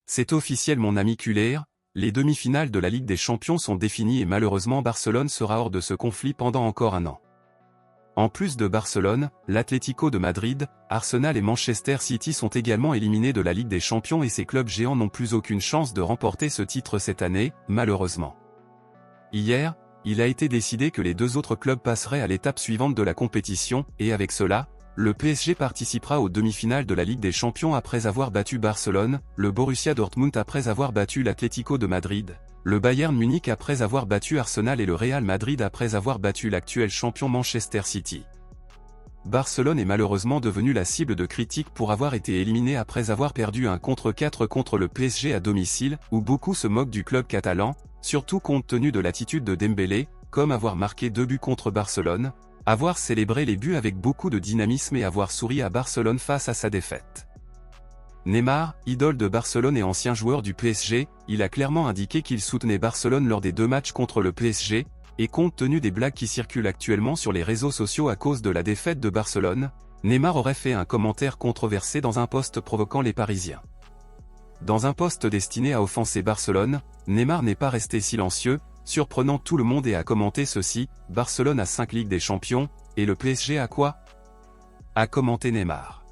C'est officiel mon ami Culer, les demi-finales de la Ligue des Champions sont définies et malheureusement Barcelone sera hors de ce conflit pendant encore un an. En plus de Barcelone, l'Atlético de Madrid, Arsenal et Manchester City sont également éliminés de la Ligue des Champions et ces clubs géants n'ont plus aucune chance de remporter ce titre cette année, malheureusement. Hier, il a été décidé que les deux autres clubs passeraient à l'étape suivante de la compétition, et avec cela, le PSG participera aux demi-finales de la Ligue des Champions après avoir battu Barcelone, le Borussia Dortmund après avoir battu l'Atlético de Madrid, le Bayern Munich après avoir battu Arsenal et le Real Madrid après avoir battu l'actuel champion Manchester City. Barcelone est malheureusement devenu la cible de critiques pour avoir été éliminé après avoir perdu 1-4 contre le PSG à domicile, où beaucoup se moquent du club catalan, surtout compte tenu de l'attitude de Dembélé, comme avoir marqué 2 buts contre Barcelone, avoir célébré les buts avec beaucoup de dynamisme et avoir souri à Barcelone face à sa défaite. Neymar, idole de Barcelone et ancien joueur du PSG, il a clairement indiqué qu'il soutenait Barcelone lors des 2 matchs contre le PSG, et compte tenu des blagues qui circulent actuellement sur les réseaux sociaux à cause de la défaite de Barcelone, Neymar aurait fait un commentaire controversé dans un post provoquant les Parisiens. Dans un post destiné à offenser Barcelone, Neymar n'est pas resté silencieux, surprenant tout le monde et a commenté ceci: « Barcelone a 5 Ligues des Champions, et le PSG a quoi ?» a commenté Neymar.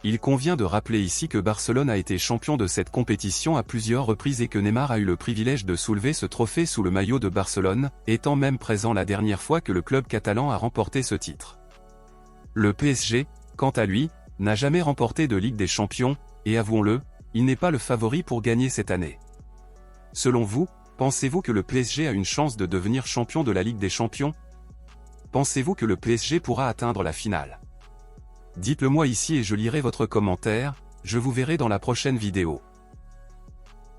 Il convient de rappeler ici que Barcelone a été champion de cette compétition à plusieurs reprises et que Neymar a eu le privilège de soulever ce trophée sous le maillot de Barcelone, étant même présent la dernière fois que le club catalan a remporté ce titre. Le PSG, quant à lui, n'a jamais remporté de Ligue des Champions, et avouons-le, il n'est pas le favori pour gagner cette année. Selon vous, pensez-vous que le PSG a une chance de devenir champion de la Ligue des Champions? Pensez-vous que le PSG pourra atteindre la finale? Dites-le moi ici et je lirai votre commentaire, je vous verrai dans la prochaine vidéo.